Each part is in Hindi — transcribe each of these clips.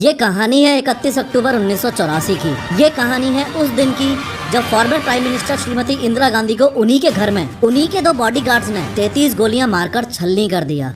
ये कहानी है 31 अक्टूबर 1984 की। ये कहानी है उस दिन की जब former prime minister Shrimati Indira Gandhi को उन्हीं के घर में उन्हीं के 2 बॉडीगार्ड्स ने 33 गोलियां मारकर छलनी कर दिया।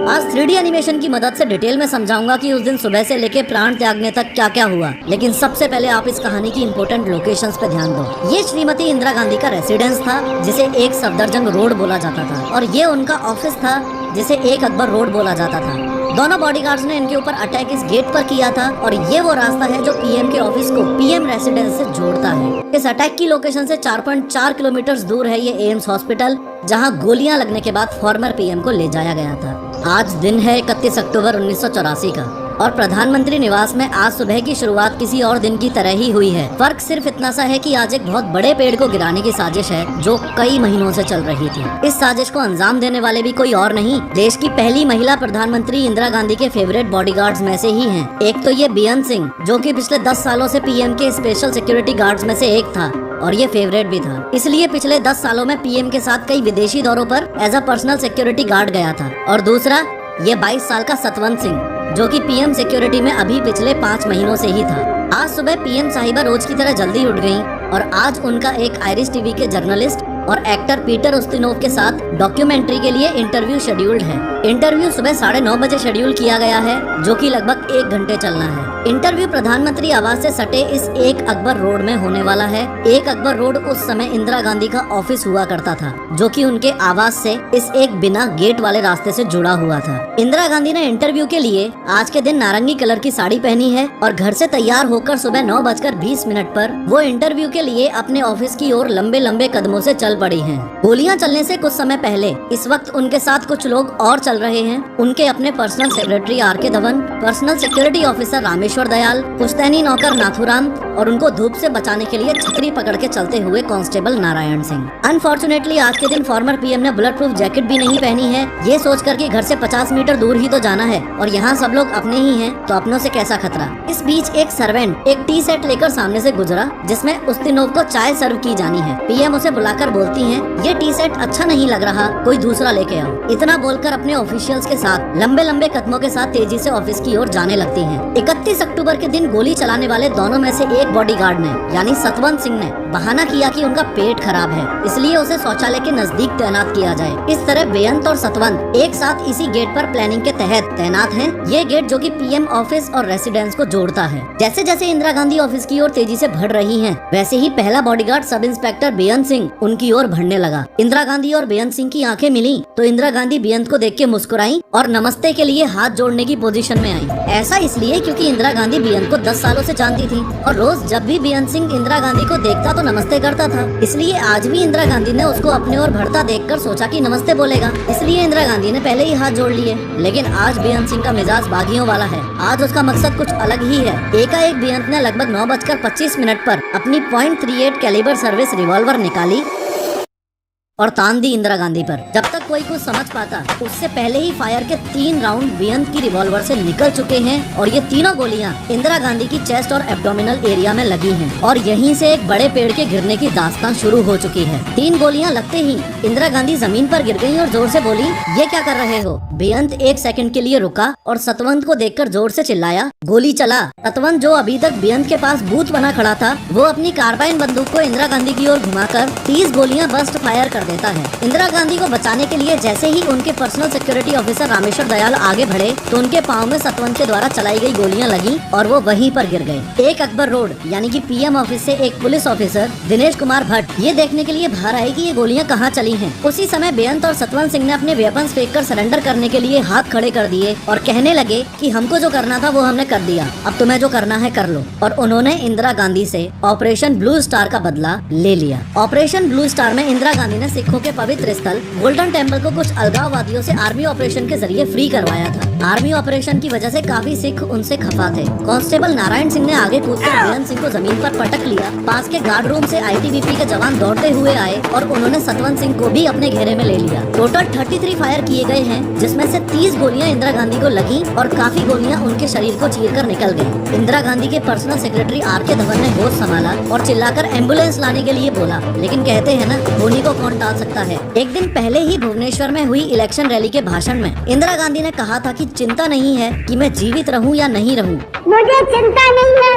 आज 3D एनिमेशन की मदद से डिटेल में समझाऊंगा कि उस दिन सुबह से लेके प्राण त्यागने तक क्या क्या हुआ। लेकिन सबसे पहले आप इस कहानी की इम्पोर्टेंट लोकेशंस पे ध्यान दो। ये श्रीमती इंदिरा गांधी का रेसिडेंस था जिसे एक सफदरजंग रोड बोला जाता था, और ये उनका ऑफिस था जिसे एक अकबर रोड बोला जाता था। दोनों बॉडीगार्ड्स ने इनके ऊपर अटैक इस गेट पर किया था, और ये वो रास्ता है जो पीएम के ऑफिस को पीएम रेसिडेंस से जोड़ता है। इस अटैक की लोकेशन से 4.4 किलोमीटर दूर है ये एम्स हॉस्पिटल, जहां गोलियां लगने के बाद फॉर्मर पीएम को ले जाया गया था। आज दिन है 31 अक्टूबर 1984 का, और प्रधानमंत्री निवास में आज सुबह की शुरुआत किसी और दिन की तरह ही हुई है। फर्क सिर्फ इतना सा है कि आज एक बहुत बड़े पेड़ को गिराने की साजिश है जो कई महीनों से चल रही थी। इस साजिश को अंजाम देने वाले भी कोई और नहीं, देश की पहली महिला प्रधानमंत्री इंदिरा गांधी के फेवरेट बॉडीगार्ड्स में से ही हैं। एक तो ये बेअंत सिंह, जो कि पिछले 10 सालों से पीएम के स्पेशल सिक्योरिटी गार्ड्स में से एक था, और ये फेवरेट भी था। इसलिए पिछले 10 सालों में पीएम के साथ कई विदेशी दौरों पर as a personal security guard गया था। और दूसरा ये 22 साल का सतवंत सिंह, जो कि पीएम सिक्योरिटी में अभी पिछले 5 महीनों से ही था। आज सुबह पीएम साहिबा रोज की तरह जल्दी उठ गयी, और आज उनका एक आयरिश टीवी के जर्नलिस्ट और एक्टर पीटर उस्तिनोव के साथ डॉक्यूमेंट्री के लिए इंटरव्यू शेड्यूल्ड है। इंटरव्यू सुबह 9:30 बजे शेड्यूल किया गया है, जो कि लगभग 1 घंटे चलना है। इंटरव्यू प्रधानमंत्री आवास से सटे इस एक अकबर रोड में होने वाला है। एक अकबर रोड उस समय इंदिरा गांधी का ऑफिस हुआ करता था, जो कि उनके आवास से इस एक बिना गेट वाले रास्ते से जुड़ा हुआ था। इंदिरा गांधी ने इंटरव्यू के लिए आज के दिन नारंगी कलर की साड़ी पहनी है, और घर से तैयार होकर सुबह 9:20 पर वो इंटरव्यू के लिए अपने ऑफिस की ओर लंबे लंबे कदमों से चल पड़ी हैं। गोलियां चलने से कुछ समय पहले इस वक्त उनके साथ कुछ लोग और चल रहे हैं। उनके अपने personal secretary R K. Dhawan, personal security officer Rameshwar Dayal, पुश्तैनी नौकर नाथुराम, और उनको धूप से बचाने के लिए छतरी पकड़ के चलते हुए कांस्टेबल नारायण सिंह। अनफॉर्चुनेटली आज के दिन फॉर्मर पीएम ने बुलेट प्रूफ जैकेट भी नहीं पहनी है, ये सोच कर कि घर से 50 मीटर दूर ही तो जाना है, और यहाँ सब लोग अपने ही हैं, तो अपनों से कैसा खतरा। इस बीच एक सर्वेंट एक टी सेट लेकर सामने से गुजरा, जिसमें उस्तिनोव को चाय सर्व की जानी है। पीएम उसे बुलाकर बोलती हैं, ये टी सेट अच्छा नहीं लग रहा, कोई दूसरा लेके आओ। इतना बोलकर अपने ऑफिशियल्स के साथ लंबे लंबे कदमों के साथ तेजी से ऑफिस की ओर जाने लगती हैं। 31 अक्टूबर के दिन गोली चलाने वाले दोनों में से एक बॉडीगार्ड ने, यानी सतवंत सिंह ने, बहाना किया कि उनका पेट खराब है, इसलिए उसे शौचालय के नजदीक तैनात किया जाए। इस तरह बेअंत और सतवंत एक साथ इसी गेट पर प्लानिंग के तहत तैनात हैं। ये गेट जो कि पीएम ऑफिस और रेसिडेंस को जोड़ता है। जैसे जैसे इंदिरा गांधी ऑफिस की ओर तेजी से बढ़ रही हैं, वैसे ही पहला बॉडीगार्ड सब इंस्पेक्टर बेअंत सिंह उनकी ओर बढ़ने लगा। इंदिरा गांधी और बेअंत सिंह की आंखें मिली तो इंदिरा गांधी बेअंत को देख के मुस्कुराई और नमस्ते के लिए हाथ जोड़ने की पोजीशन में आई। ऐसा इसलिए क्योंकि इंदिरा गांधी बेअंत को 10 सालों से जानती थी, और रोज जब भी बेअंत सिंह इंदिरा गांधी को देखता तो नमस्ते करता था। इसलिए आज भी इंदिरा गांधी ने उसको अपने ओर बढ़ता देखकर सोचा कि नमस्ते बोलेगा, इसलिए इंदिरा गांधी ने पहले ही हाथ जोड़ लिए। लेकिन आज बेअंत सिंह का मिजाज बागियों वाला है। आज उसका मकसद कुछ अलग ही है। एकाएक बेअंत ने लगभग 9:25 पर अपनी .38 कैलिबर सर्विस रिवॉल्वर निकाली और तान दी इंदिरा गांधी पर। जब तक कोई कुछ समझ पाता, उससे पहले ही फायर के 3 राउंड बेअंत की रिवॉल्वर से निकल चुके हैं, और ये तीनों गोलियां इंदिरा गांधी की चेस्ट और एब्डोमिनल एरिया में लगी हैं, और यहीं से एक बड़े पेड़ के गिरने की दास्तान शुरू हो चुकी है। 3 गोलियां लगते ही इंदिरा गांधी जमीन पर गिर गयी और जोर से बोली, ये क्या कर रहे हो? बेअंत 1 सेकंड के लिए रुका और सतवंत को देखकर जोर से चिल्लाया, गोली चला। सतवंत, जो अभी तक बेअंत के पास भूत बना खड़ा था, वो अपनी कार्बाइन बंदूक को इंदिरा गांधी की ओर घुमाकर 30 गोलियां बस्ट फायर कर देता है। इंदिरा गांधी को बचाने के लिए जैसे ही उनके personal security officer Rameshwar Dayal आगे बढ़े, तो उनके पाँव में सतवंत के द्वारा चलाई गई गोलियां लगी और वो वहीं पर गिर गए। एक अकबर रोड यानी कि पीएम ऑफिस से एक पुलिस ऑफिसर दिनेश कुमार भट्ट ये देखने के लिए बाहर आए कि ये गोलियां कहाँ चली हैं। उसी समय बेअंत और सतवंत सिंह ने अपने वेपन्स फेंककर सरेंडर करने के लिए हाथ खड़े कर दिए और कहने लगे कि हमको जो करना था वो हमने कर दिया, अब तुम्हें जो करना है कर लो। और उन्होंने इंदिरा गांधी से ऑपरेशन ब्लू स्टार का बदला ले लिया। ऑपरेशन ब्लू स्टार में इंदिरा गांधी ने सिखों के पवित्र स्थल गोल्डन टेम्पल को कुछ अलगाववादियों से आर्मी ऑपरेशन के जरिए फ्री करवाया था। आर्मी ऑपरेशन की वजह से काफी सिख उनसे खफा थे। कांस्टेबल नारायण सिंह ने आगे कूदकर बेअंत सिंह को जमीन पर पटक लिया। पास के गार्ड रूम से आईटीबीपी के जवान दौड़ते हुए आए और उन्होंने सतवंत सिंह को भी अपने घेरे में ले लिया। टोटल 33 फायर किए गए हैं, जिसमें से 30 गोलियां इंदिरा गांधी को लगी और काफी गोलियां उनके शरीर को चीरकर निकल गयी। इंदिरा गांधी के पर्सनल सेक्रेटरी आर.के. धवन ने होश संभाला और चिल्लाकर एम्बुलेंस लाने के लिए बोला, लेकिन कहते हैं ना, होनी को कौन टाल सकता है। एक दिन पहले ही भुवनेश्वर में हुई इलेक्शन रैली के भाषण में इंदिरा गांधी ने कहा था कि चिंता नहीं है कि मैं जीवित रहूं या नहीं रहूं। मुझे चिंता नहीं है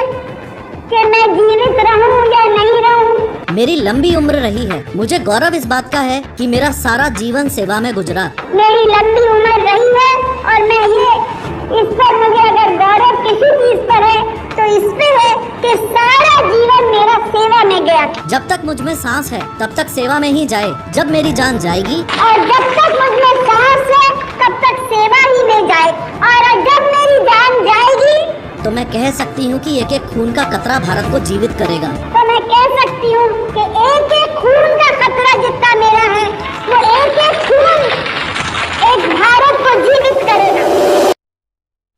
कि मैं जीवित रहूं या नहीं रहूं। मेरी लंबी उम्र रही है। मुझे गौरव इस बात का है कि मेरा सारा जीवन सेवा में गुजरा। मेरी लंबी उम्र रही है और मैं इस पर मुझे अगर गौरव किसी चीज पर है तो इस पे है कि सारा जीवन मेरा सेवा में गया। जब तक मुझ में सांस है तब तक सेवा में ही जाए। जब मेरी जान जाएगी और जब तक मुझ में सांस है तब तक सेवा ही में जाए, और जब मेरी जान जाएगी तो मैं कह सकती हूँ कि एक एक खून का कतरा भारत को जीवित करेगा। तो मैं कह सकती हूँ कि एक एक खून का कतरा जितना मेरा है वो एक एक खून एक भारत को जीवित करेगा।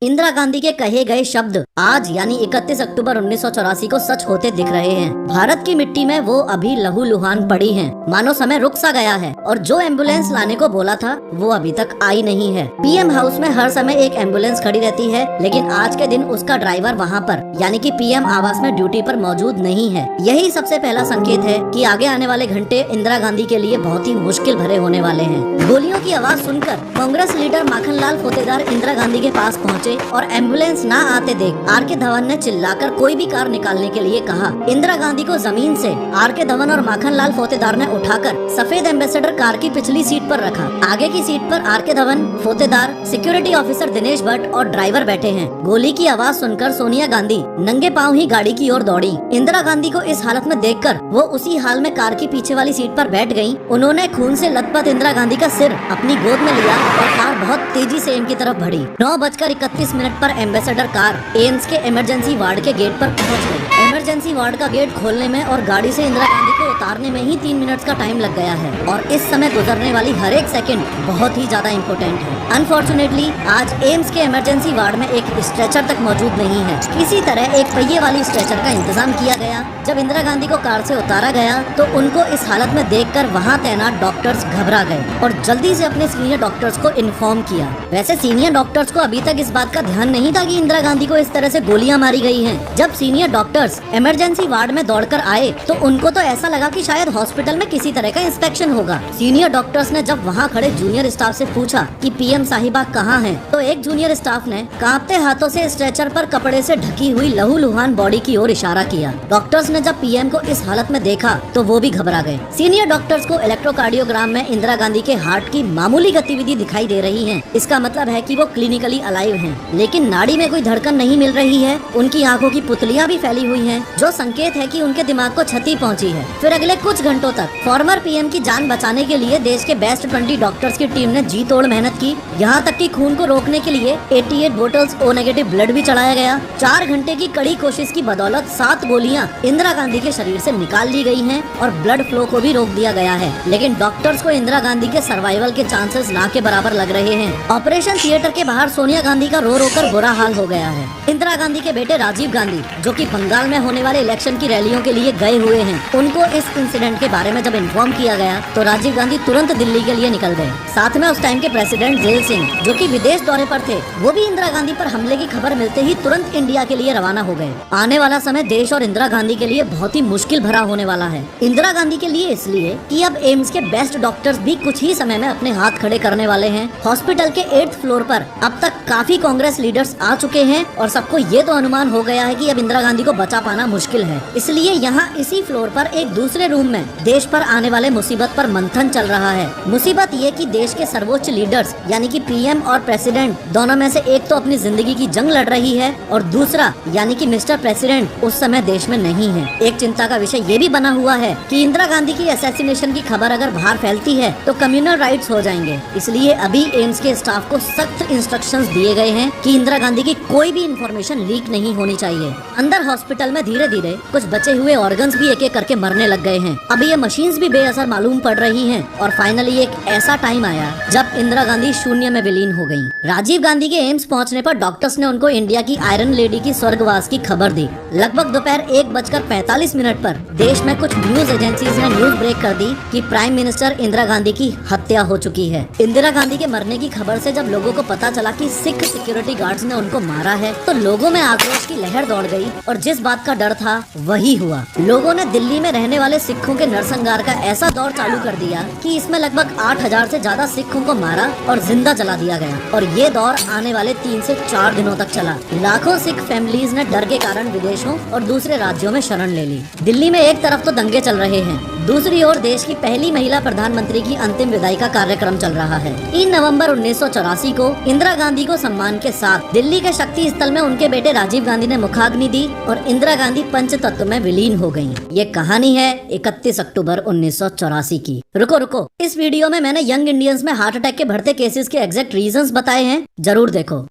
इंदिरा गांधी के कहे गए शब्द आज यानी 31 अक्टूबर 1984 को सच होते दिख रहे हैं। भारत की मिट्टी में वो अभी लहूलुहान पड़ी हैं। मानो समय रुक सा गया है और जो एम्बुलेंस लाने को बोला था वो अभी तक आई नहीं है। पीएम हाउस में हर समय एक एम्बुलेंस खड़ी रहती है, लेकिन आज के दिन उसका ड्राइवर वहाँ पर यानी कि पीएम आवास में ड्यूटी पर मौजूद नहीं है। यही सबसे पहला संकेत है कि आगे आने वाले घंटे इंदिरा गांधी के लिए बहुत ही मुश्किल भरे होने वाले हैं। गोलियों की आवाज सुनकर कांग्रेस लीडर माखनलाल फोतेदार इंदिरा गांधी के पास पहुँचे और एम्बुलेंस ना आते देख आर के धवन ने चिल्लाकर कोई भी कार निकालने के लिए कहा। इंदिरा गांधी को जमीन से आर के धवन और माखनलाल फोतेदार ने उठाकर सफेद एम्बेसडर कार की पिछली सीट पर रखा। आगे की सीट पर आर के धवन, फोतेदार, सिक्योरिटी ऑफिसर दिनेश भट्ट और ड्राइवर बैठे हैं। गोली की आवाज सुनकर सोनिया गांधी नंगे पाँव ही गाड़ी की ओर दौड़ी। इंदिरा गांधी को इस हालत में देखकर वो उसी हाल में कार की पीछे वाली सीट पर बैठ गयी। उन्होंने खून से लथपथ इंदिरा गांधी का सिर अपनी गोद में लिया और कार बहुत तेजी से एम की तरफ बढ़ी। 9:31 पर एम्बेसडर कार एम्स के इमरजेंसी वार्ड के गेट पर पहुंच गई। इमरजेंसी वार्ड का गेट खोलने में और गाड़ी से इंदिरा गांधी को उतारने में ही 3 मिनट का टाइम लग गया है और इस समय गुजरने वाली हर एक सेकंड बहुत ही ज्यादा इम्पोर्टेंट है। अनफॉर्चुनेटली आज एम्स के इमरजेंसी वार्ड में एक स्ट्रेचर तक मौजूद नहीं है। किसी तरह एक पहिए वाली स्ट्रेचर का इंतजाम किया गया। जब इंदिरा गांधी को कार से उतारा गया तो उनको इस हालत में देखकर वहाँ तैनात डॉक्टर्स घबरा गए और जल्दी से अपने सीनियर डॉक्टर्स को इन्फॉर्म किया। वैसे सीनियर डॉक्टर्स को अभी तक इस बात का ध्यान नहीं था कि इंदिरा गांधी को इस तरह से गोलियां मारी गई हैं। जब सीनियर डॉक्टर्स इमरजेंसी वार्ड में दौड़कर आए तो उनको तो ऐसा लगा कि शायद हॉस्पिटल में किसी तरह का इंस्पेक्शन होगा। सीनियर डॉक्टर्स ने जब वहाँ खड़े जूनियर स्टाफ से पूछा कि पीएम साहिबा कहाँ हैं, तो एक जूनियर स्टाफ ने कांपते हाथों से स्ट्रेचर पर कपड़े से ढकी हुई लहूलुहान बॉडी की ओर इशारा किया। डॉक्टर्स ने जब पीएम को इस हालत में देखा तो वो भी घबरा गए। सीनियर डॉक्टर्स को इलेक्ट्रोकार्डियोग्राम में इंदिरा गांधी के हार्ट की मामूली गतिविधि दिखाई दे रही है। इसका मतलब है कि वो क्लिनिकली अलाइव हैं, लेकिन नाड़ी में कोई धड़कन नहीं मिल रही है। उनकी आंखों की पुतलियां भी फैली हुई हैं, जो संकेत है कि उनके दिमाग को क्षति पहुंची है। फिर अगले कुछ घंटों तक फॉर्मर पीएम की जान बचाने के लिए देश के बेस्ट 20 डॉक्टर्स की टीम ने जी तोड़ मेहनत की। यहाँ तक कि खून को रोकने के लिए 88 बोतल्स ओ नेगेटिव ब्लड भी चढ़ाया गया। 4 घंटे की कड़ी कोशिश की बदौलत 7 गोलियां इंदिरा गांधी के शरीर से निकाल ली गई हैं और ब्लड फ्लो को भी रोक दिया गया है। लेकिन डॉक्टर्स को इंदिरा गांधी के सर्वाइवल के चांसेस ना के बराबर लग रहे हैं। ऑपरेशन थिएटर के बाहर सोनिया गांधी का रो रो कर बुरा हाल हो गया है। इंदिरा गांधी के बेटे राजीव गांधी, जो कि बंगाल में होने वाले इलेक्शन की रैलियों के लिए गए हुए हैं, उनको इस इंसिडेंट के बारे में जब इन्फॉर्म किया गया तो राजीव गांधी तुरंत दिल्ली के लिए निकल गए। साथ में उस टाइम के प्रेसिडेंट जेल सिंह, जो कि विदेश दौरे पर थे, वो भी इंदिरा गांधी पर हमले की खबर मिलते ही तुरंत इंडिया के लिए रवाना हो गए। आने वाला समय देश और इंदिरा गांधी के लिए बहुत ही मुश्किल भरा होने वाला है। इंदिरा गांधी के लिए इसलिए कि अब एम्स के बेस्ट डॉक्टर्स भी कुछ ही समय में अपने हाथ खड़े करने वाले हैं। हॉस्पिटल के 8th फ्लोर पर अब तक काफी कांग्रेस लीडर्स आ चुके हैं और सबको ये तो अनुमान हो गया है कि अब इंदिरा गांधी को बचा पाना मुश्किल है। इसलिए यहाँ इसी फ्लोर पर एक दूसरे रूम में देश पर आने वाले मुसीबत पर मंथन चल रहा है। मुसीबत ये कि देश के सर्वोच्च लीडर्स यानी कि पीएम और प्रेसिडेंट दोनों में से एक तो अपनी जिंदगी की जंग लड़ रही है और दूसरा यानी कि मिस्टर प्रेसिडेंट उस समय देश में नहीं है। एक चिंता का विषय ये भी बना हुआ है कि इंदिरा गांधी की असैसिनेशन की खबर अगर बाहर फैलती है तो कम्युनल राइट्स हो जाएंगे। इसलिए अभी एम्स के स्टाफ को सख्त इंस्ट्रक्शंस दिए गए हैं कि इंदिरा गांधी की कोई भी इंफॉर्मेशन लीक नहीं होनी चाहिए। अंदर हॉस्पिटल में धीरे धीरे कुछ बचे हुए ऑर्गन्स भी एक एक करके मरने लग गए हैं। अब ये मशीन्स भी बेअसर मालूम पड़ रही हैं और फाइनली एक ऐसा टाइम आया जब इंदिरा गांधी शून्य में विलीन हो गयी। राजीव गांधी के एम्स पहुंचने पर डॉक्टर्स ने उनको इंडिया की आयरन लेडी की स्वर्गवास की खबर दी। लगभग दोपहर 1:45 पर देश में कुछ न्यूज एजेंसीज ने न्यूज ब्रेक कर दी कि प्राइम मिनिस्टर इंदिरा गांधी की हत्या हो चुकी है। इंदिरा गांधी के मरने की खबर से जब लोगों को पता चला कि सिख सिक्योरिटी सिक्योरिटी गार्ड्स ने उनको मारा है तो लोगों में आक्रोश की लहर दौड़ गई और जिस बात का डर था वही हुआ। लोगों ने दिल्ली में रहने वाले सिखों के नरसंहार का ऐसा दौर चालू कर दिया कि इसमें लगभग 8000 से ज्यादा सिखों को मारा और जिंदा जला दिया गया और ये दौर आने वाले 3 से 4 दिनों तक चला। लाखों सिख फैमिलीज ने डर के कारण विदेशों और दूसरे राज्यों में शरण ले ली। दिल्ली में एक तरफ तो दंगे चल रहे हैं, दूसरी ओर देश की पहली महिला प्रधानमंत्री की अंतिम विदाई का कार्यक्रम चल रहा है। 3 नवंबर 1984 को इंदिरा गांधी को सम्मान के साथ दिल्ली के शक्ति स्थल में उनके बेटे राजीव गांधी ने मुखाग्नि दी और इंदिरा गांधी पंचतत्व में विलीन हो गयी। ये कहानी है 31 अक्टूबर 1984 की। रुको, इस वीडियो में मैंने यंग इंडियंस में हार्ट अटैक के बढ़ते केसेस के एग्जैक्ट रीजंस बताए हैं, जरूर देखो।